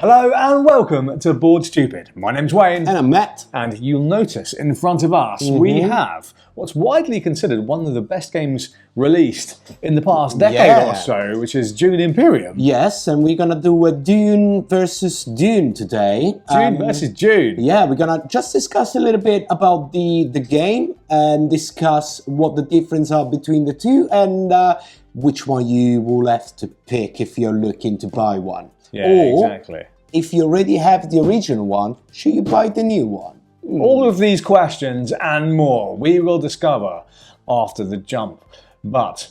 Hello and welcome to Board Stupid. My name's Wayne. And I'm Matt. And you'll notice in front of us we have what's widely considered one of the best games released in the past decade or so, which is Dune Imperium. Yes, and we're gonna do a Dune versus Dune today. Dune versus Dune. Yeah, we're gonna just discuss a little bit about the game and discuss what the difference are between the two and which one you will have to pick if you're looking to buy one. Yeah, or, exactly. If you already have the original one, should you buy the new one? All of these questions and more we will discover after the jump. But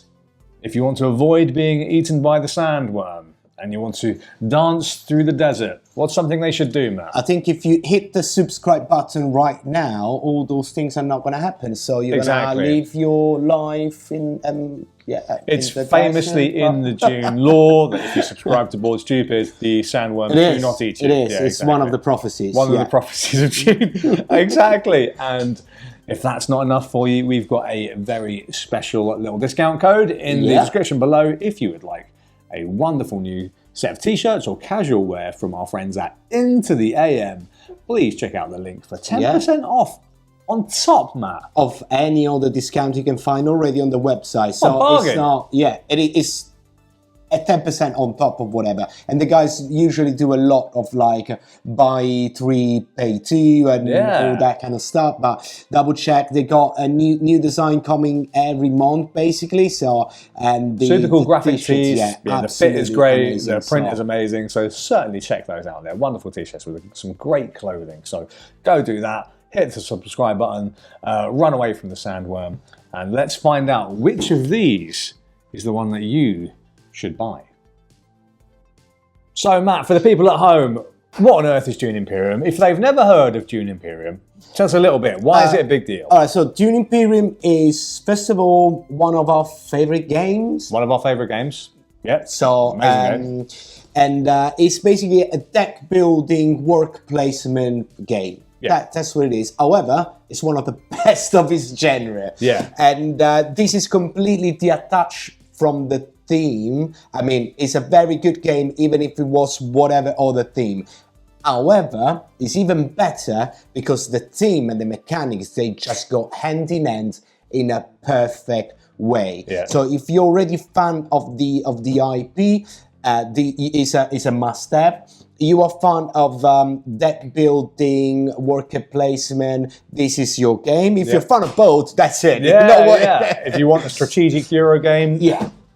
if you want to avoid being eaten by the sandworm and you want to dance through the desert, what's something they should do, Matt? I think if you hit the subscribe button right now, all those things are not going to happen. So you're going to live your life in... it's famously in the Dune lore that if you subscribe to Board Stupid, the sandworms do not eat you. It is. Yeah, it's one of the prophecies. One of the prophecies of Dune. Exactly. And if that's not enough for you, we've got a very special little discount code in the description below if you would like a wonderful new set of t-shirts or casual wear from our friends at Into the AM. Please check out the link for 10% off. On top, Matt, of any other discount you can find already on the website. So bargain. It's not, it is a 10% on top of whatever. And the guys usually do a lot of like buy 3, pay 2 and all that kind of stuff. But double check, they got a new design coming every month basically. So and the super cool graphic tees. The fit is great, amazing, the print is amazing. So certainly check those out. They're wonderful t-shirts with some great clothing. So go do that. Hit the subscribe button, run away from the sandworm, and let's find out which of these is the one that you should buy. So, Matt, for the people at home, what on earth is Dune Imperium? If they've never heard of Dune Imperium, tell us a little bit. Why is it a big deal? All right, so Dune Imperium is, first of all, one of our favorite games. One of our favorite games. Yeah. So, amazing game. And it's basically a deck building, work placement game. Yeah. That's what it is. However, it's one of the best of its genre. Yeah. And this is completely detached from the theme. I mean, it's a very good game, even if it was whatever other theme. However, it's even better because the theme and the mechanics, they just go hand in hand in a perfect way. Yeah. So if you're already a fan of the IP, it's a must-have. You are fan of deck building, worker placement, this is your game. If you're fan of both, that's it. If you want a strategic Euro game,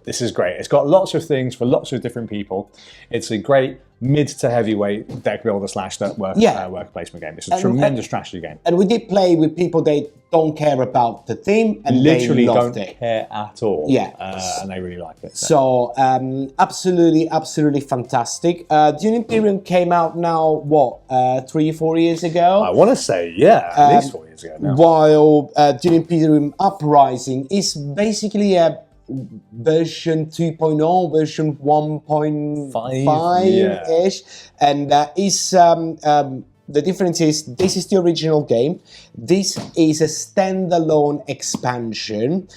this is great. It's got lots of things for lots of different people. It's a great mid to heavyweight deck builder / worker placement game. It's a tremendous strategy game. And we did play with people that don't care about the theme and literally they loved don't care at all. Yeah. And they really like it. So absolutely fantastic. Dune Imperium came out now, 3-4 years ago? I want to say, at least 4 years ago now. While Dune Imperium Uprising is basically a version 2.0, version 1.5-ish. And the difference is this is the original game. This is a standalone expansion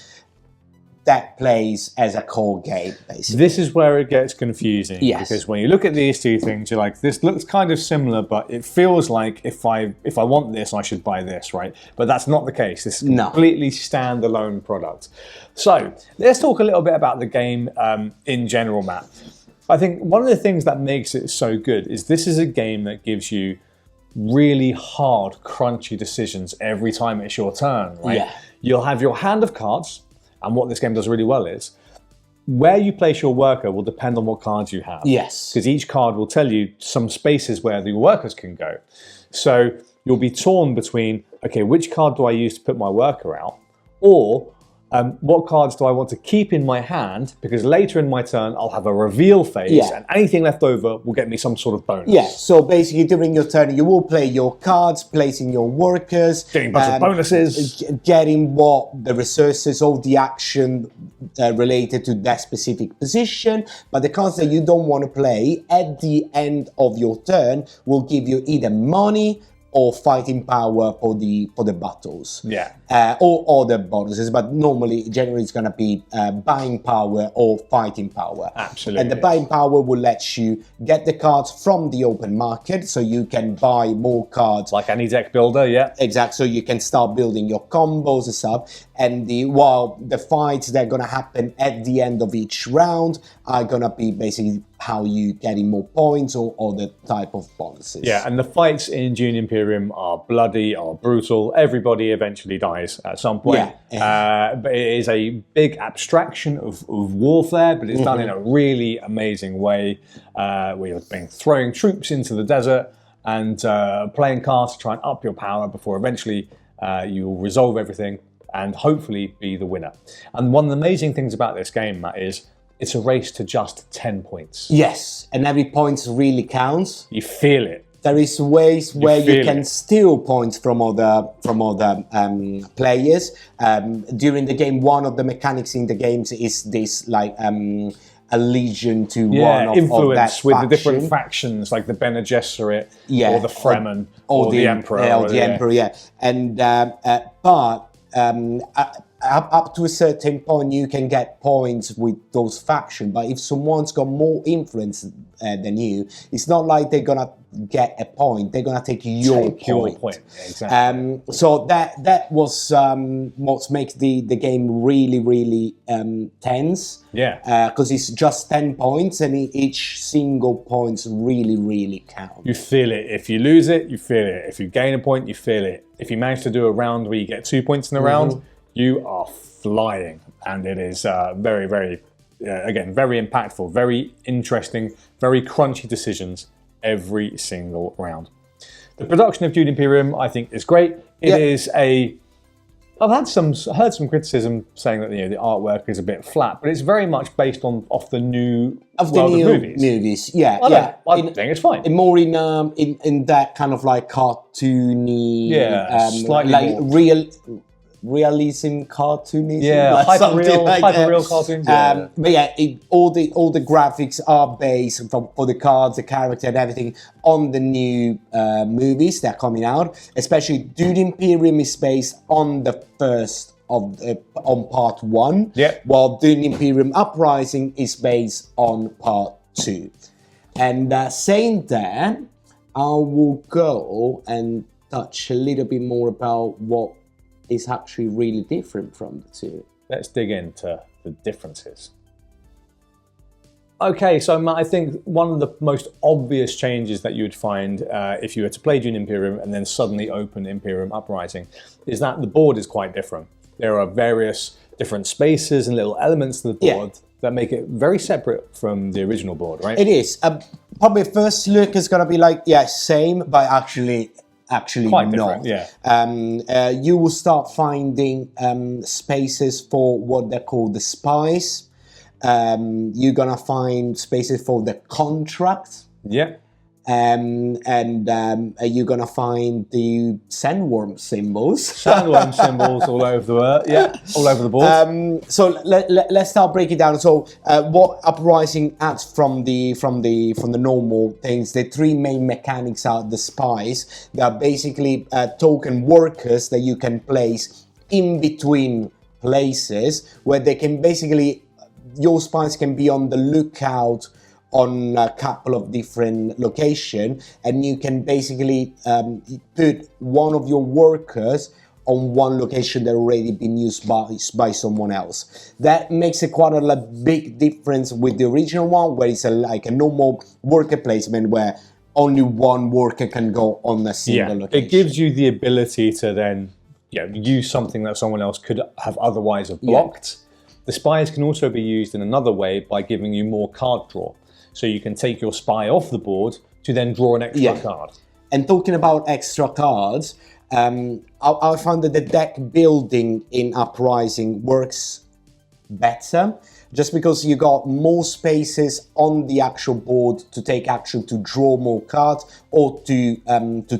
that plays as a core game, basically. This is where it gets confusing. Yes. Because when you look at these two things, you're like, this looks kind of similar, but it feels like if I want this, I should buy this, right? But that's not the case. This is a completely standalone product. So let's talk a little bit about the game in general, Matt. I think one of the things that makes it so good is this is a game that gives you really hard, crunchy decisions every time it's your turn, right? Yeah. You'll have your hand of cards, and what this game does really well is where you place your worker will depend on what cards you have. Yes. Because each card will tell you some spaces where the workers can go. So you'll be torn between, okay, which card do I use to put my worker out? Or what cards do I want to keep in my hand? Because later in my turn, I'll have a reveal phase, and anything left over will get me some sort of bonus. Yeah, so basically during your turn, you will play your cards, placing your workers. Getting a bunch of bonuses. Getting what the resources, all the action related to that specific position. But the cards that you don't want to play at the end of your turn will give you either money, or fighting power for the battles. Yeah. Or other bonuses, but normally, generally, it's going to be buying power or fighting power. Absolutely. And the buying power will let you get the cards from the open market, so you can buy more cards. Like any deck builder, yeah. Exactly. So you can start building your combos and stuff. And while the fights that are going to happen at the end of each round are going to be basically how you getting more points or other type of bonuses. Yeah, and the fights in Dune Imperium are bloody, are brutal. Everybody eventually dies at some point. Yeah. But it is a big abstraction of warfare, but it's done in a really amazing way, where you're throwing troops into the desert and playing cards to try and up your power before eventually you'll resolve everything and hopefully be the winner. And one of the amazing things about this game, Matt, is it's a race to just 10 points. Yes, and every point really counts. You feel it. There is ways where you can steal points from other players. During the game, one of the mechanics in the games is this like allegiance to one of influence that with faction. the different factions, like the Bene Gesserit, or the Fremen, or the Emperor. Or the Emperor, yeah. And but up to a certain point, you can get points with those factions. But if someone's got more influence than you, it's not like they're gonna get a point. They're gonna take your point. Exactly. So that was what makes the game really tense. Yeah. Because it's just 10 points, and each single point really counts. You feel it. If you lose it, you feel it. If you gain a point, you feel it. If you manage to do a round where you get 2 points in a round, you are flying, and it is very impactful, very interesting, very crunchy decisions every single round. The production of Dune Imperium, I think, is great. It is I've heard some criticism saying that the artwork is a bit flat, but it's very much based off the new world of movies. Yeah, I think it's fine. More in that kind of like cartoony, slightly like more realism cartoonism, hyper-real cartoons. But yeah, all the graphics are based for the cards, the character, and everything on the new movies that are coming out. Especially Dune Imperium is based on the first on part 1, while Dune Imperium Uprising is based on part 2. And saying that, I will go and touch a little bit more about what is actually really different from the two. Let's dig into the differences. Okay, so Matt, I think one of the most obvious changes that you would find if you were to play Dune Imperium and then suddenly open Imperium Uprising is that the board is quite different. There are various different spaces and little elements to the board that make it very separate from the original board, right? It is. Probably first look is going to be like, same, but actually quite not. Different, you will start finding spaces for what they're called the spies. You're gonna find spaces for the contract. And you're gonna find the sandworm symbols. Sandworm symbols all over the world. All over the board. So let's start breaking down. So what Uprising adds from the normal things, the three main mechanics are the spies. They are basically token workers that you can place in between places where they can basically, your spies can be on the lookout on a couple of different locations, and you can basically put one of your workers on one location that already been used by someone else. That makes it quite a big difference with the original one, where it's like a normal worker placement where only one worker can go on a single location. It gives you the ability to then use something that someone else could have otherwise have blocked. The spies can also be used in another way by giving you more card draw. So you can take your spy off the board to then draw an extra card. And talking about extra cards, I found that the deck building in Uprising works better, just because you got more spaces on the actual board to take action to draw more cards or to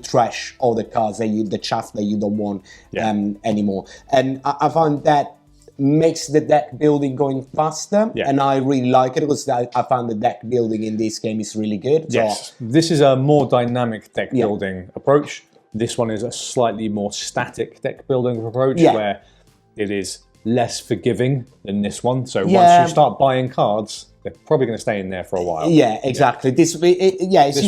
trash all the cards the chaff that you don't want anymore. And I found that makes the deck building going faster, and I really like it because I found the deck building in this game is really good. Yes, this is a more dynamic deck building approach. This one is a slightly more static deck building approach where it is less forgiving than this one. So once you start buying cards, they're probably going to stay in there for a while. Yeah, exactly. As you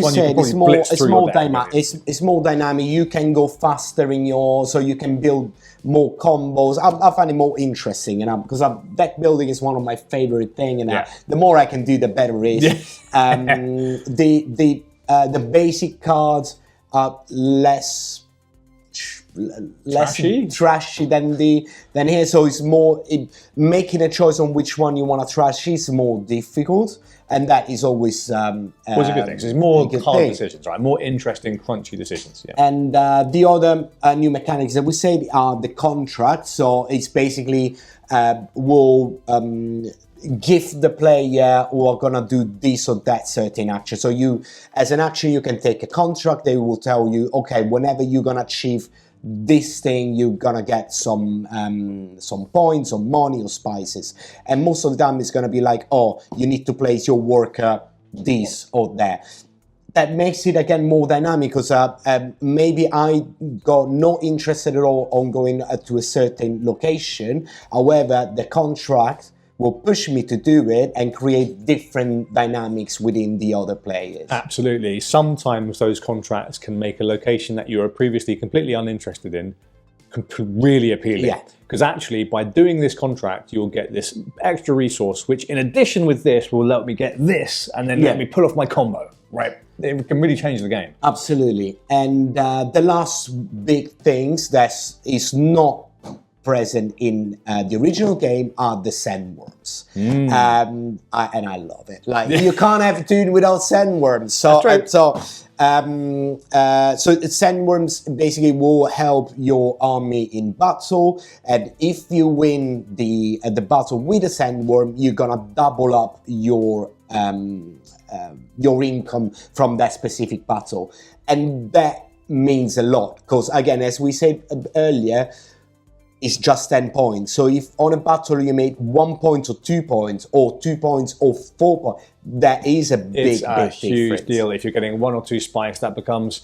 said, it's more dynamic. You can go faster so you can build more combos. I find it more interesting, because deck building is one of my favorite things, and the more I can do, the better it is. The basic cards are less trashy than here, so it's more making a choice on which one you want to trash is more difficult, and that is always a good thing. So it's more hard decisions, right? More interesting, crunchy decisions. Yeah. And the other new mechanics that we said are the contract. So it's basically will give the player who are gonna do this or that certain action. So you, as an action, you can take a contract. They will tell you, okay, whenever you're gonna achieve this thing, you're gonna get some points or money or spices, and most of the time it's gonna be like, oh, you need to place your worker this or that. That makes it again more dynamic, because maybe I got not interested at all on going to a certain location. However, the contract will push me to do it and create different dynamics within the other players. Absolutely. Sometimes those contracts can make a location that you were previously completely uninterested in really appealing. Yeah. Because actually, by doing this contract, you'll get this extra resource, which in addition with this will let me get this, and then let me pull off my combo, right? It can really change the game. Absolutely. And the last big things that is not present in the original game are the sandworms, and I love it. Like you can't have Dune without sandworms. So sandworms basically will help your army in battle, and if you win the battle with a sandworm, you're gonna double up your income from that specific battle, and that means a lot, because again, as we said earlier, it's just 10 points. So if on a battle you made 1 point or 2 points, or 2 points or 4 points, that is a big huge difference. Deal. If you're getting 1 or 2 spice, that becomes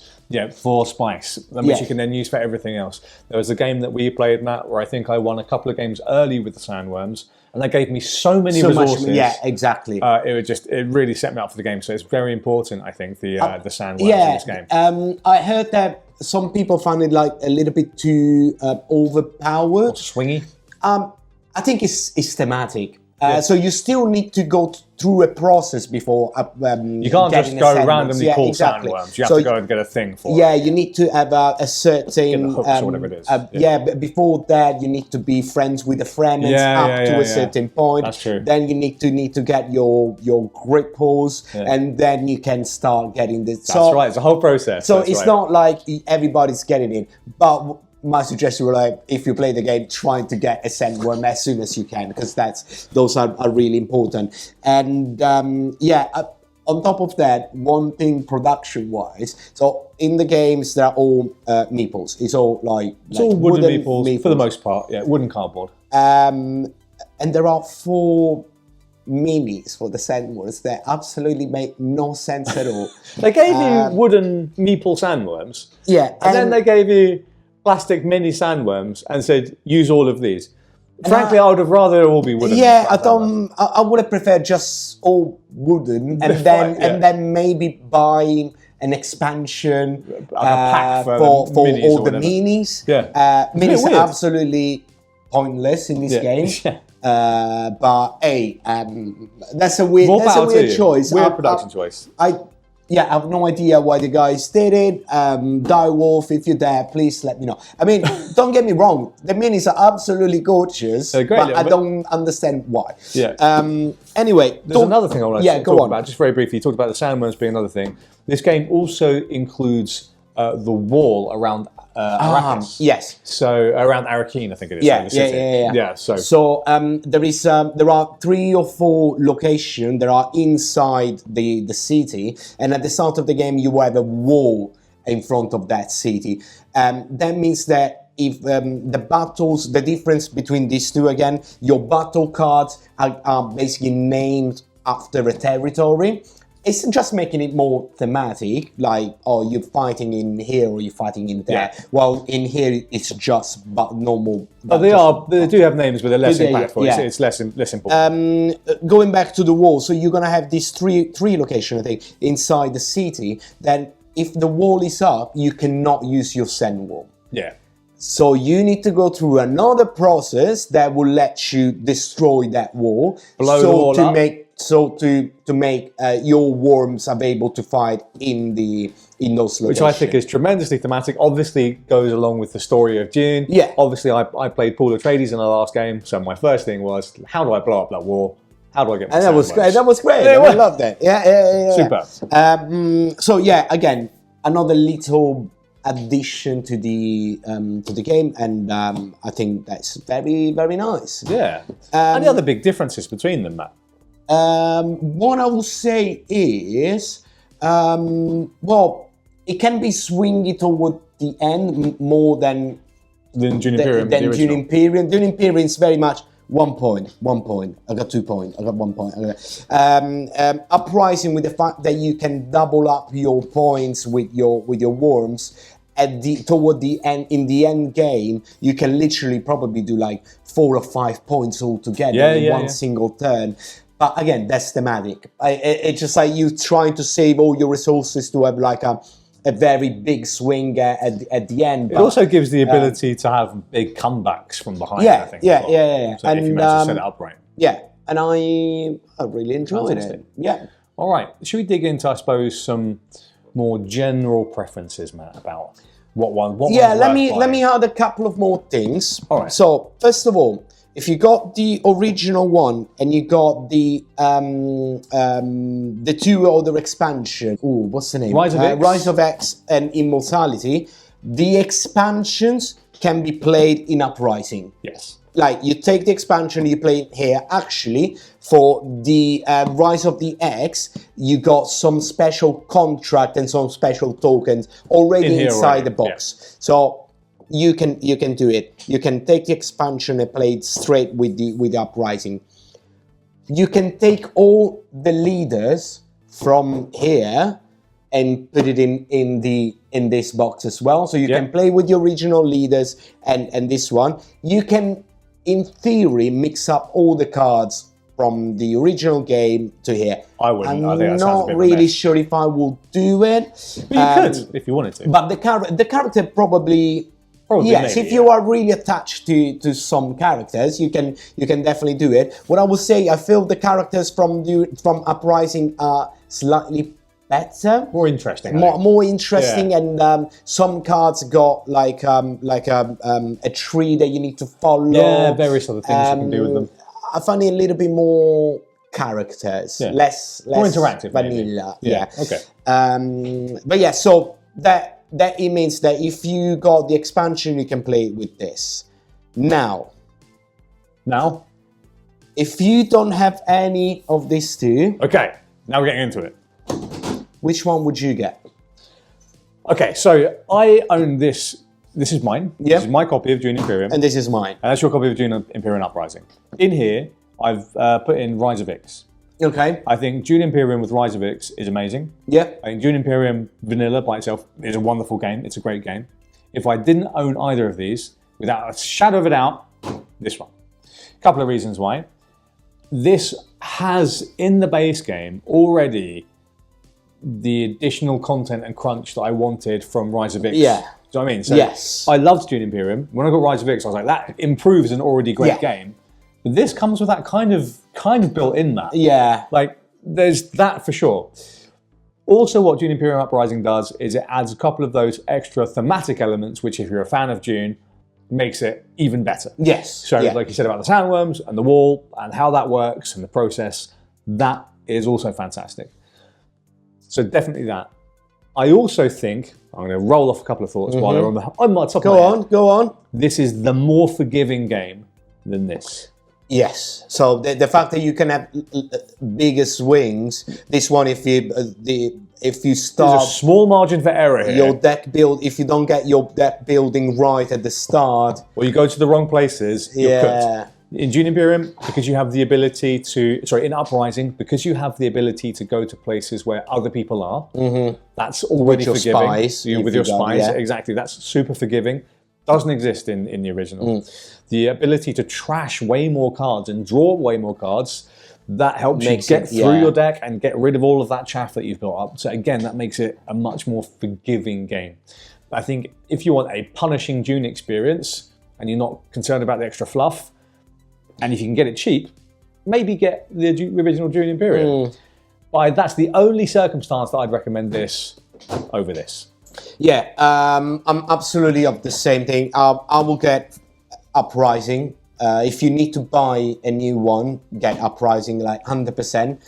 4 spice, which you can then use for everything else. There was a game that we played, Matt, where I think I won a couple of games early with the sandworms, and that gave me so many resources. Yeah, exactly. It really set me up for the game. So it's very important, I think, the sandworms in this game. I heard that some people find it like a little bit too overpowered. Or swingy. I think it's thematic. So you still need to go through a process before you can't just go randomly call sandworms. You have to go and get a thing for it. Yeah, you need to have a certain... Get the hooks or whatever it is. But before that, you need to be friends with a friend to a certain point. That's true. Then you need to get your grip pulls, and then you can start getting this. That's right, it's a whole process. So it's not like everybody's getting it, but my suggestion would, like, if you play the game, trying to get a sandworm as soon as you can, because those are really important. And on top of that, one thing production-wise, so in the games they're all meeples. It's all it's all wooden meeples for the most part. Yeah, wooden cardboard. And there are 4 minis for the sandworms that absolutely make no sense at all. They gave you wooden meeple sandworms. Yeah, and then they gave you plastic mini sandworms and said, use all of these. Frankly, I would have rather all be wooden. Yeah, I would have preferred just all wooden, and then maybe buying an expansion a pack for all the whatever. minis. Yeah, minis are absolutely pointless in this game. But hey, that's a weird choice. Weird production choice. I have no idea why the guys did it. Direwolf, if you're there, please let me know. I mean, don't get me wrong, the minis are absolutely gorgeous, but I don't understand why. Yeah. Anyway, there's another thing I want to talk about, just very briefly. You talked about the sandworms being another thing. This game also includes the wall around Arrakis. Yes. So around Arrakeen, I think it is. Yeah. So there are 3 or 4 locations that are inside the city, and at the start of the game you have a wall in front of that city. That means that if the difference between these two, again, your battle cards are basically named after a territory. It's just making it more thematic, like, oh, you're fighting in here or you're fighting in there. Yeah. Well, in here, it's just normal. They do have names, but they're less impactful. Yeah. It's less important. Going back to the wall, so you're going to have these three locations, I think, inside the city. Then if the wall is up, you cannot use your send wall. Yeah. So you need to go through another process that will let you destroy that wall. Blow the wall up. To make your worms able to fight in those locations. Which I think is tremendously thematic. Obviously goes along with the story of Dune. Yeah. Obviously I played Paul Atreides in the last game, so my first thing was, how do I blow up that wall? How do I get my that was great. That was great. Yeah, I love that. Yeah. Super. So yeah, again, another little addition to the game, and I think that's very, very nice. Yeah. Any other big differences between them, Matt? What I will say is, well, it can be swingy toward the end more than Dune Imperium. Dune Imperium. Dune Imperium is very much 1 point. I got 2 points. I got 1 point. Uprising, with the fact that you can double up your points with your worms. Toward the end, in the end game, you can literally probably do like 4 or 5 points altogether in one single turn. But again, that's thematic. It's just like you trying to save all your resources to have like a very big swing at the end. It also gives the ability to have big comebacks from behind, I think. Yeah. So if you manage to set it up right. Yeah, and I really enjoyed it. Yeah. All right. Should we dig into, I suppose, some more general preferences, Matt, about what let me add a couple of more things. All right. So first of all, if you got the original one and you got the two other expansion, what's the name? Rise of X and Immortality, the expansions can be played in Uprising. Yes. Like, you take the expansion, you play it here. Actually, for the Rise of the X, you got some special contract and some special tokens already inside the box. Yeah. So you can do it. You can take the expansion and play it straight with the Uprising. You can take all the leaders from here and put it in this box as well. So you can play with the original leaders and this one. You can, in theory, mix up all the cards from the original game to here. I wouldn't. I'm I think that not really sure if I will do it. But you could if you wanted to. But the character probably yes, maybe, if you are really attached to some characters, you can definitely do it. What I would say, I feel the characters from Uprising are slightly better, more interesting, more interesting, and some cards got like a tree that you need to follow. Yeah, various other things you can do with them. I find it a little bit more characters, less more interactive, vanilla. Maybe. Yeah. Okay. But yeah, so that it means that if you got the expansion, you can play it with this. Now, if you don't have any of these two, okay, now we're getting into it. Which one would you get? Okay, so I own this. This is mine. Yeah. This is my copy of Dune Imperium. And this is mine. And that's your copy of Dune Imperium Uprising. In here, I've put in Rise of Ix. Okay. I think Dune Imperium with Rise of Ix is amazing. Yeah. I think Dune Imperium Vanilla by itself is a wonderful game. It's a great game. If I didn't own either of these, without a shadow of a doubt, this one. A couple of reasons why. This has, in the base game, already the additional content and crunch that I wanted from Rise of Ix. Yeah. Do you know what I mean? So yes. I loved Dune Imperium. When I got Rise of Ix, I was like, that improves an already great game. But this comes with that kind of built in that. Yeah. Like, there's that for sure. Also, what Dune Imperium Uprising does is it adds a couple of those extra thematic elements, which, if you're a fan of Dune, makes it even better. Yes. So, like you said about the sandworms and the wall and how that works and the process, that is also fantastic. So definitely that. I also think, I'm going to roll off a couple of thoughts while they're on my top of my head. Go on. This is the more forgiving game than this. Yes. So the fact that you can have bigger swings, this one, if you start, there's a small margin for error here. Your deck build, if you don't get your deck building right at the start, or you go to the wrong places, you're cooked. In Dune Imperium, because you have the ability to, in Uprising, because you have the ability to go to places where other people are, that's already forgiving. Spies, with your spies, exactly. That's super forgiving. Doesn't exist in the original. The ability to trash way more cards and draw way more cards, that helps you get through your deck and get rid of all of that chaff that you've built up. So again, that makes it a much more forgiving game. I think if you want a punishing Dune experience and you're not concerned about the extra fluff, and if you can get it cheap, maybe get the original Dune Imperium. But that's the only circumstance that I'd recommend this over this. Yeah, I'm absolutely of the same thing. I will get Uprising. If you need to buy a new one, get Uprising like 100%.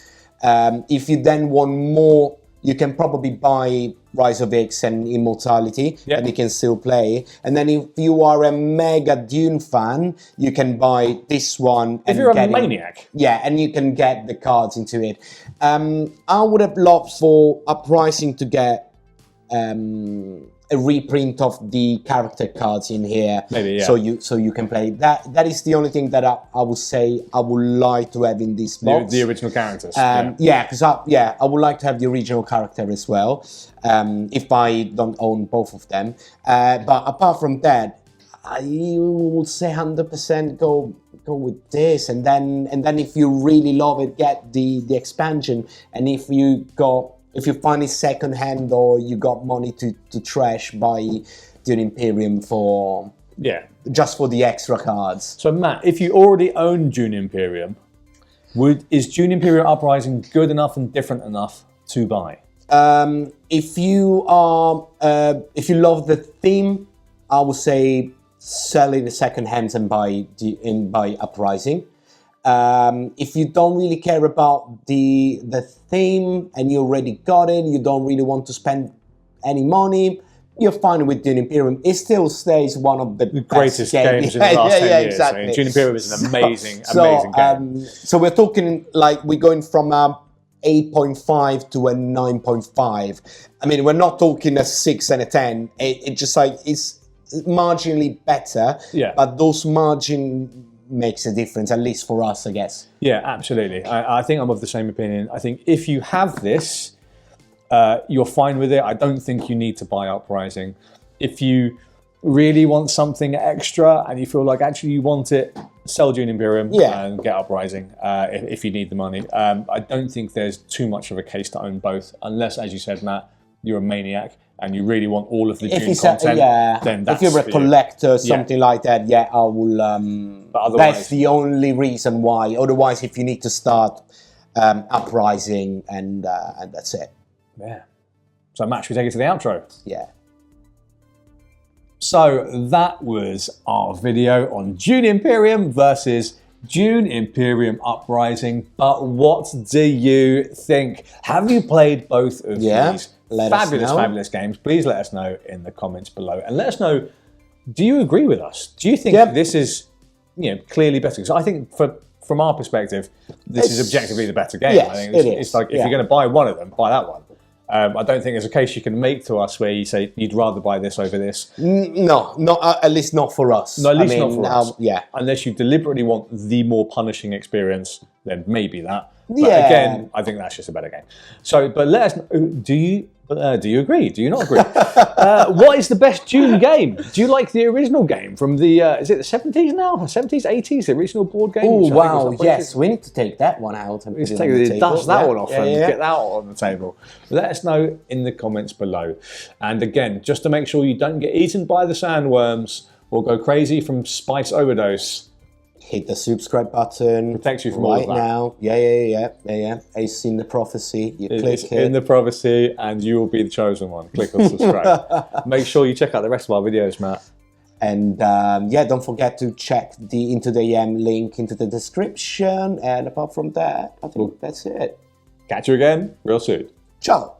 If you then want more, you can probably buy Rise of X and Immortality, and you can still play. And then if you are a mega Dune fan, you can buy this one. If you're a maniac. And you can get the cards into it. I would have loved for Uprising to get a reprint of the character cards in here, maybe, so you can play that. That is the only thing that I would say I would like to have in this box. The original characters. Because I would like to have the original character as well. If I don't own both of them, but apart from that, I would say 100% go with this, and then if you really love it, get the expansion, and if you find it second hand or you got money to trash, buy Dune Imperium just for the extra cards. So Matt, if you already own Dune Imperium, is Dune Imperium Uprising good enough and different enough to buy? If you love the theme, I would say sell it second hand and buy Uprising. If you don't really care about the theme and you already got it, you don't really want to spend any money, you're fine with Dune Imperium. It still stays one of the greatest games in the last 10 years. Exactly. I mean, Dune Imperium is an amazing game. So we're talking we're going from 8.5 to a 9.5. I mean, we're not talking a 6 and a 10. It just it's marginally better, but those margin makes a difference, at least for us, I guess. Yeah, absolutely. I think I'm of the same opinion. I think if you have this, you're fine with it. I don't think you need to buy Uprising. If you really want something extra and you feel like actually you want it, sell Dune Imperium and get Uprising if you need the money. I don't think there's too much of a case to own both, unless, as you said, Matt, you're a maniac and you really want all of the Dune content, then that's if you're a collector, something like that, I will. But that's the only reason why. Otherwise, if you need to start Uprising, and that's it. Yeah. So, Matt, should we take it to the outro? Yeah. So that was our video on Dune Imperium versus Dune Imperium Uprising. But what do you think? Have you played both of these fabulous games? Please let us know in the comments below, and let us know, do you agree with us? Do you think this is clearly better? Because I think from our perspective, this is objectively the better game. Yes, I think it's like if you're going to buy one of them, buy that one. I don't think there's a case you can make to us where you say you'd rather buy this over this. No, not at least not for us. No, at least not for us. Yeah. Unless you deliberately want the more punishing experience, then maybe that. But again, I think that's just a better game. So, but let us know, do you agree? Do you not agree? What is the best Dune game? Do you like the original game from the, is it the 70s now? 70s, 80s, the original board game? Oh, wow, yes. We need to take that one out and dust that one off and get that on the table. Let us know in the comments below. And again, just to make sure you don't get eaten by the sandworms or go crazy from spice overdose, hit the subscribe button. Protects you from all of that. Now. Yeah. It's in the prophecy. You click it. In the prophecy, and you will be the chosen one. Click on subscribe. Make sure you check out the rest of our videos, Matt. And don't forget to check the Into the AM link into the description. And apart from that, I think that's it. Catch you again real soon. Ciao.